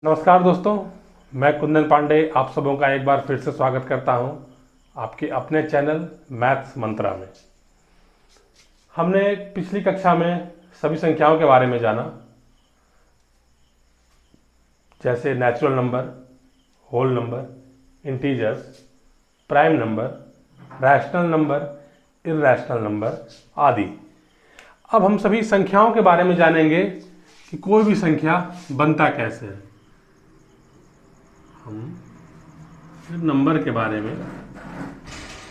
नमस्कार दोस्तों, मैं कुंदन पांडे आप सबों का एक बार फिर से स्वागत करता हूं आपके अपने चैनल मैथ्स मंत्रा में। हमने पिछली कक्षा में सभी संख्याओं के बारे में जाना, जैसे natural number, whole number, integers, prime number, rational number, irrational number आदि। अब हम सभी संख्याओं के बारे में जानेंगे कि कोई भी संख्या बनता कैसे है। हम नंबर के बारे में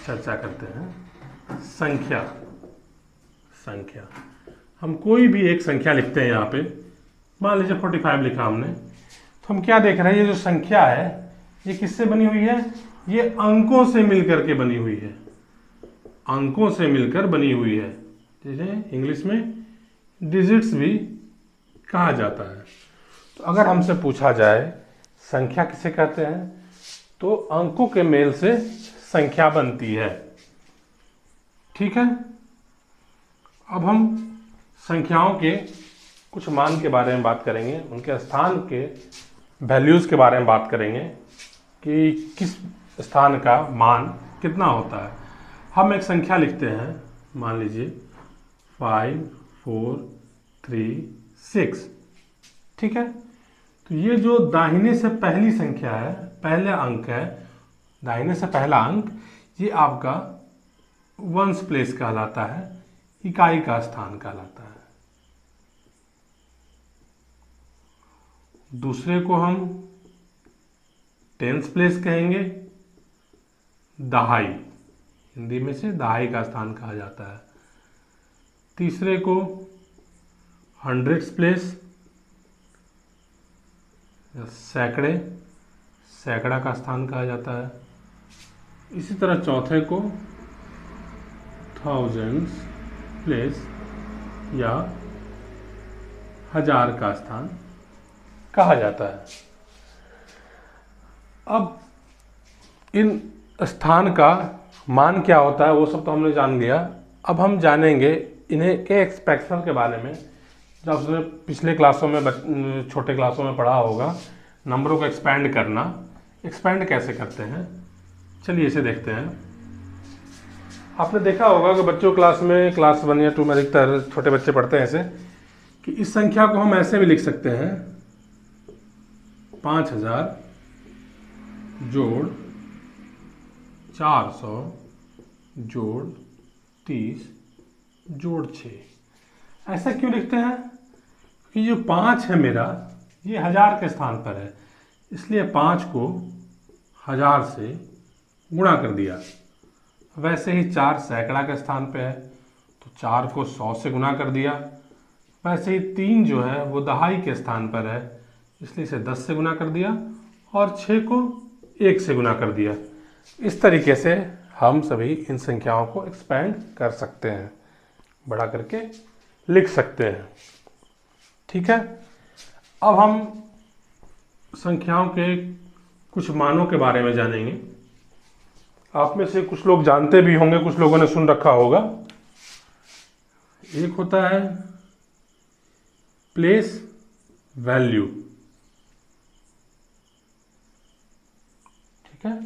चर्चा करते हैं। संख्या हम कोई भी एक संख्या लिखते हैं। यहाँ पे मान लीजिए 45 लिखा हमने, तो हम क्या देख रहे हैं, ये जो संख्या है ये किससे बनी हुई है? ये अंकों से मिलकर के बनी हुई है, अंकों से मिलकर बनी हुई है, जिसे इंग्लिश में डिजिट्स भी कहा जाता है। तो अगर हमसे पूछा जाए संख्या किसे कहते हैं, तो अंकों के मेल से संख्या बनती है। ठीक है, अब हम संख्याओं के कुछ मान के बारे में बात करेंगे, उनके स्थान के वैल्यूज़ के बारे में बात करेंगे कि किस स्थान का मान कितना होता है। हम एक संख्या लिखते हैं, मान लीजिए 5 4 3 6। ठीक है, तो ये जो दाहिने से पहली संख्या है, पहला अंक है, दाहिने से पहला अंक, ये आपका वंस प्लेस कहलाता है, इकाई का स्थान कहलाता है। दूसरे को हम टेंस प्लेस कहेंगे, दहाई, हिंदी में से दहाई का स्थान कहा जाता है। तीसरे को हंड्रेड्स प्लेस, सैकड़े, सैकड़ा का स्थान कहा जाता है। इसी तरह चौथे को थाउजेंड्स प्लेस या हजार का स्थान कहा जाता है। अब इन स्थान का मान क्या होता है वो सब तो हमने जान लिया। अब हम जानेंगे इन्हें के एक्सप्रेशन के बारे में। जब आपने पिछले क्लासों में, छोटे क्लासों में पढ़ा होगा, नंबरों को एक्सपैंड करना, एक्सपैंड कैसे करते हैं, चलिए इसे देखते हैं। आपने देखा होगा कि बच्चों क्लास 1 या 2 में अधिकतर छोटे बच्चे पढ़ते हैं ऐसे, कि इस संख्या को हम ऐसे भी लिख सकते हैं, 5000 जोड़ 400 जोड़ 30 जोड़ 6। ऐसा क्यों लिखते हैं? कि जो 5 है मेरा, ये 1000 के स्थान पर है, इसलिए 5 को 1000 से गुणा कर दिया। वैसे ही 4 सैकड़ा के स्थान पे है, तो 4 को 100 से गुणा कर दिया। वैसे ही 3 जो है वो दहाई के स्थान पर है, इसलिए इसे 10 से गुणा कर दिया, और 6 को 1 से गुणा कर दिया। इस तरीके से हम सभी इन संख्याओं को एक्सपैंड कर सकते हैं, बड़ा करके लिख सकते हैं। ठीक है, अब हम संख्याओं के कुछ मानों के बारे में जानेंगे। आप में से कुछ लोग जानते भी होंगे, कुछ लोगों ने सुन रखा होगा। एक होता है प्लेस वैल्यू। ठीक है,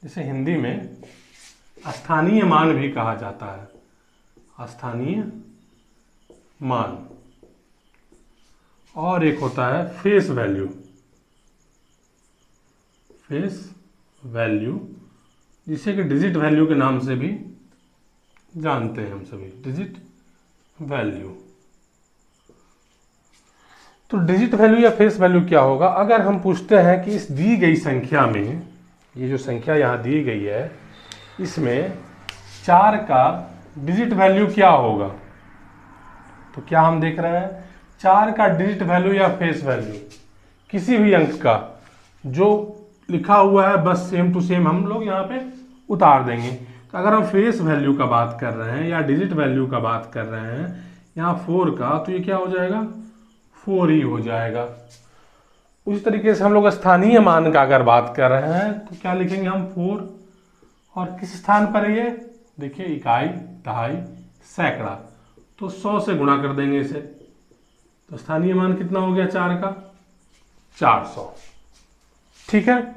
जिसे हिंदी में स्थानीय मान भी कहा जाता है, स्थानीय मान। और एक होता है फेस वैल्यू। फेस वैल्यू, जिसे कि डिजिट वैल्यू के नाम से भी जानते हैं हम सभी, डिजिट वैल्यू। तो डिजिट वैल्यू या फेस वैल्यू क्या होगा? अगर हम पूछते हैं कि इस दी गई संख्या में, ये जो संख्या यहाँ दी गई है, इसमें 4 का डिजिट वैल्यू क्या होगा, तो क्या हम देख रहे हैं 4 का डिजिट वैल्यू या फेस वैल्यू, किसी भी अंक का जो लिखा हुआ है बस सेम टू सेम हम लोग यहाँ पे उतार देंगे। तो अगर हम फेस वैल्यू का बात कर रहे हैं या डिजिट वैल्यू का बात कर रहे हैं यहाँ 4 का, तो ये क्या हो जाएगा, 4 ही हो जाएगा। उसी तरीके से हम लोग स्थानीय मान का अगर बात कर रहे हैं तो क्या लिखेंगे हम, 4, और किस स्थान पर है ये, देखिए इकाई, दहाई, सैकड़ा, तो 100 से गुणा कर देंगे इसे। तो स्थानीय मान कितना हो गया 4 का, 400। ठीक है,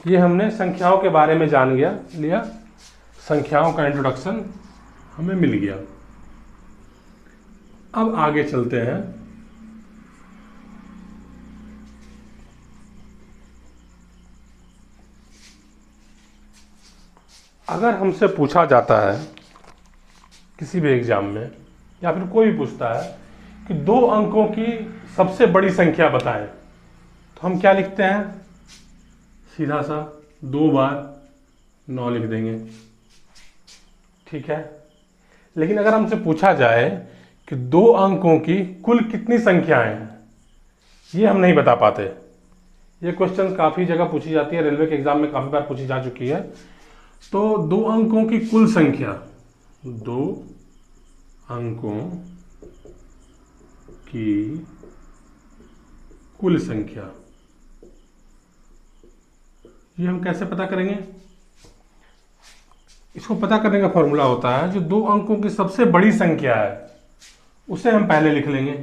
ये हमने संख्याओं के बारे में जान लिया, संख्याओं का इंट्रोडक्शन हमें मिल गया। अब आगे चलते हैं। अगर हमसे पूछा जाता है किसी भी एग्जाम में, या फिर कोई भी पूछता है कि 2 अंकों की सबसे बड़ी संख्या बताएं, तो हम क्या लिखते हैं? सीधा सा 2 बार 9 लिख देंगे। ठीक है, लेकिन अगर हमसे पूछा जाए कि 2 अंकों की कुल कितनी संख्याएं हैं, ये हम नहीं बता पाते। ये क्वेश्चन काफ़ी जगह पूछी जाती है, रेलवे के एग्जाम में काफ़ी बार पूछी जा चुकी है। तो 2 अंकों की कुल संख्या, 2 अंकों की कुल संख्या, ये हम कैसे पता करेंगे? इसको पता करने का फॉर्मूला होता है, जो 2 अंकों की सबसे बड़ी संख्या है उसे हम पहले लिख लेंगे,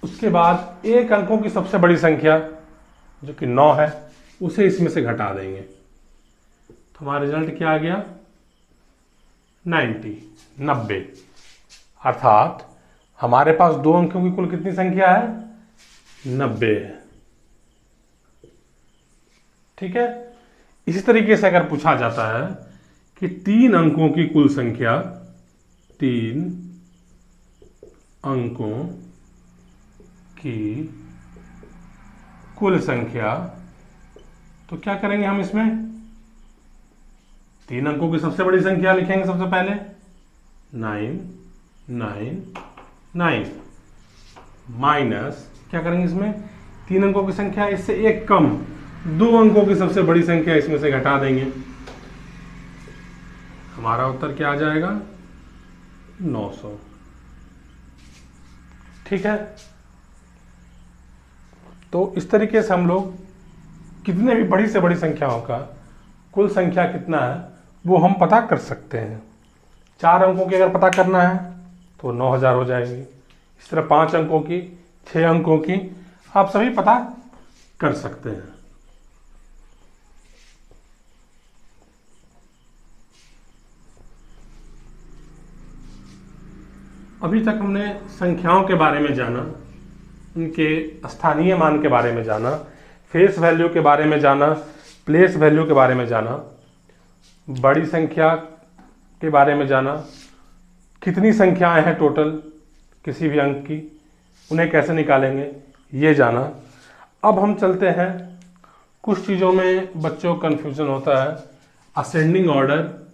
उसके बाद 1 अंकों की सबसे बड़ी संख्या जो कि 9 है उसे इसमें से घटा देंगे। तो हमारा रिजल्ट क्या आ गया? 90। अर्थात हमारे पास 2 अंकों की कुल कितनी संख्या है? 90 है। ठीक है, इसी तरीके से अगर पूछा जाता है कि 3 अंकों की कुल संख्या, 3 अंकों की कुल संख्या, तो क्या करेंगे हम इसमें? 3 अंकों की सबसे बड़ी संख्या लिखेंगे सबसे पहले, 999 माइनस क्या करेंगे इसमें? 3 अंकों की संख्या इससे 1 कम, 2 अंकों की सबसे बड़ी संख्या इसमें से घटा देंगे। हमारा उत्तर क्या आ जाएगा? 900। ठीक है, तो इस तरीके से हम लोग कितने भी बड़ी से बड़ी संख्याओं का कुल संख्या कितना है वो हम पता कर सकते हैं। 4 अंकों की अगर पता करना है तो 9000 हो जाएगी। इस तरह 5 अंकों की, 6 अंकों की, आप सभी पता कर सकते हैं। अभी तक हमने संख्याओं के बारे में जाना, उनके स्थानीय मान के बारे में जाना, फेस वैल्यू के बारे में जाना, प्लेस वैल्यू के बारे में जाना, बड़ी संख्या के बारे में जाना, कितनी संख्याएं हैं टोटल किसी भी अंक की, उन्हें कैसे निकालेंगे, ये जाना। अब हम चलते हैं, कुछ चीज़ों में बच्चों को कन्फ्यूजन होता है, असेंडिंग ऑर्डर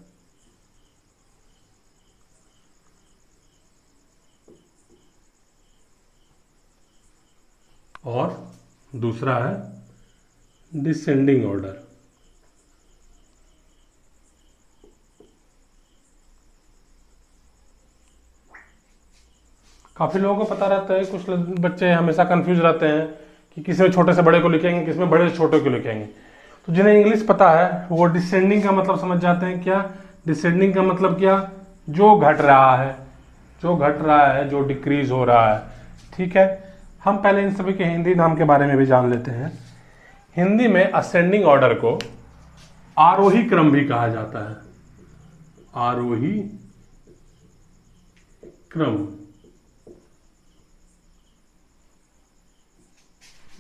और दूसरा है डिसेंडिंग ऑर्डर। काफ़ी लोगों को पता रहता है, कुछ बच्चे हमेशा कंफ्यूज रहते हैं कि किस में छोटे से बड़े को लिखेंगे, किस में बड़े से छोटे को लिखेंगे। तो जिन्हें इंग्लिश पता है वो डिसेंडिंग का मतलब समझ जाते हैं। क्या डिसेंडिंग का मतलब? क्या? जो घट रहा है, जो घट रहा है, जो डिक्रीज हो रहा है। ठीक है, हम पहले इन सभी के हिंदी नाम के बारे में भी जान लेते हैं। हिंदी में असेंडिंग ऑर्डर को आरोही क्रम भी कहा जाता है, आरोही क्रम,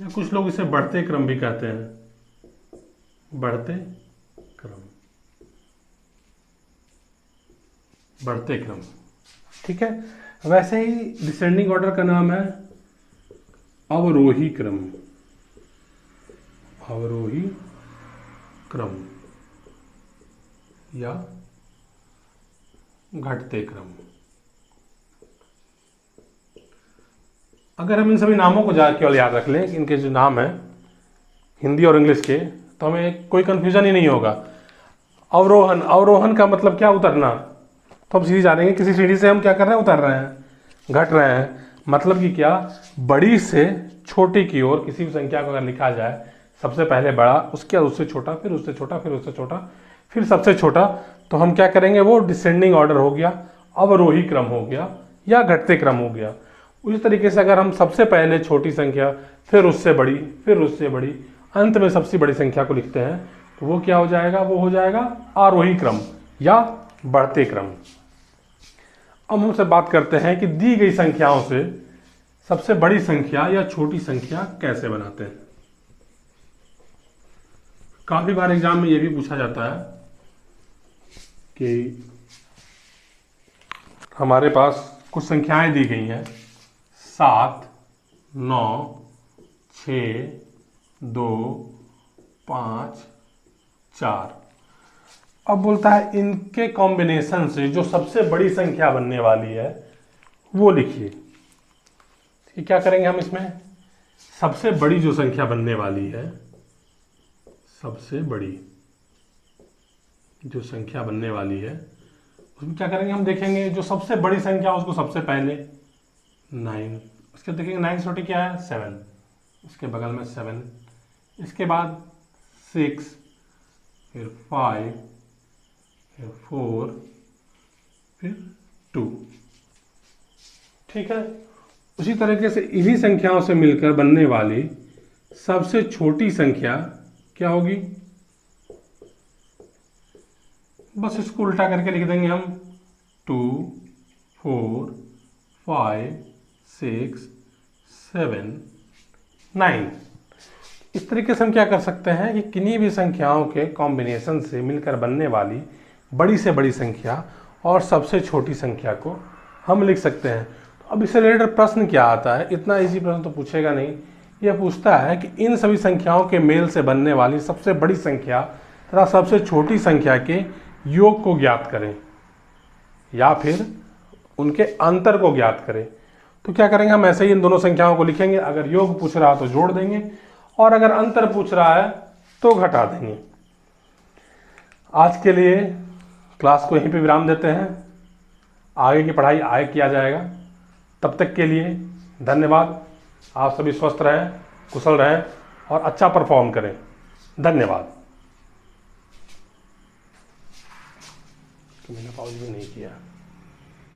या कुछ लोग इसे बढ़ते क्रम भी कहते हैं, बढ़ते क्रम, बढ़ते क्रम। ठीक है, वैसे ही डिसेंडिंग ऑर्डर का नाम है अवरोही क्रम, अवरोही क्रम या घटते क्रम। अगर हम इन सभी नामों को केवल याद रख लें, इनके जो नाम हैं हिंदी और इंग्लिश के, तो हमें कोई कंफ्यूजन ही नहीं होगा। अवरोहन, अवरोहन का मतलब क्या? उतरना। तो हम सीधी जानेंगे किसी सीढ़ी से हम क्या कर रहे हैं? उतर रहे हैं, घट रहे हैं। मतलब कि क्या? बड़ी से छोटी की ओर किसी भी संख्या को अगर लिखा जाए, सबसे पहले बड़ा, उसके बाद उससे छोटा, फिर उससे छोटा, फिर उससे छोटा, फिर सबसे छोटा, तो हम क्या करेंगे? वो डिसेंडिंग ऑर्डर हो गया, अवरोही क्रम हो गया या घटते क्रम हो गया। उसी तरीके से अगर हम सबसे पहले छोटी संख्या, फिर उससे बड़ी, फिर उससे बड़ी, अंत में सबसे बड़ी संख्या को लिखते हैं तो वो क्या हो जाएगा, वो हो जाएगा आरोही क्रम या बढ़ते क्रम। अब हमसे बात करते हैं कि दी गई संख्याओं से सबसे बड़ी संख्या या छोटी संख्या कैसे बनाते हैं। काफी बार एग्जाम में यह भी पूछा जाता है कि हमारे पास कुछ संख्याएं दी गई हैं 7, 9, 6, 2, 5, 4। अब बोलता है इनके कॉम्बिनेशन से जो सबसे बड़ी संख्या बनने वाली है वो लिखिए। ठीक, क्या करेंगे हम इसमें, सबसे बड़ी जो संख्या बनने वाली है, सबसे बड़ी जो संख्या बनने वाली है उसमें क्या करेंगे हम, देखेंगे जो सबसे बड़ी संख्या उसको सबसे पहले 9, उसके देखेंगे 9 छोटी क्या है 7, उसके बगल में 7, इसके बाद 6, फिर 5, फिर 4, फिर 2। ठीक है, उसी तरीके से इन्हीं संख्याओं से मिलकर बनने वाली सबसे छोटी संख्या क्या होगी, बस इसको उल्टा करके लिख देंगे हम 2, 4, 5, 6, 7, 9। इस तरीके से हम क्या कर सकते हैं कि किन्हीं भी संख्याओं के कॉम्बिनेशन से मिलकर बनने वाली बड़ी से बड़ी संख्या और सबसे छोटी संख्या को हम लिख सकते हैं। अब इससे रिलेटेड प्रश्न क्या आता है, इतना इजी प्रश्न तो पूछेगा नहीं, यह पूछता है कि इन सभी संख्याओं के मेल से बनने वाली सबसे बड़ी संख्या तथा सबसे छोटी संख्या के योग को ज्ञात करें या फिर उनके अंतर को ज्ञात करें। तो क्या करेंगे हम, ऐसे ही इन दोनों संख्याओं को लिखेंगे, अगर योग पूछ रहा तो जोड़ देंगे और अगर अंतर पूछ रहा है तो घटा देंगे। आज के लिए क्लास को यहीं पे विराम देते हैं, आगे की पढ़ाई आगे किया जाएगा। तब तक के लिए धन्यवाद। आप सभी स्वस्थ रहें, कुशल रहें और अच्छा परफॉर्म करें। धन्यवाद। तो मैंने पॉज भी नहीं किया।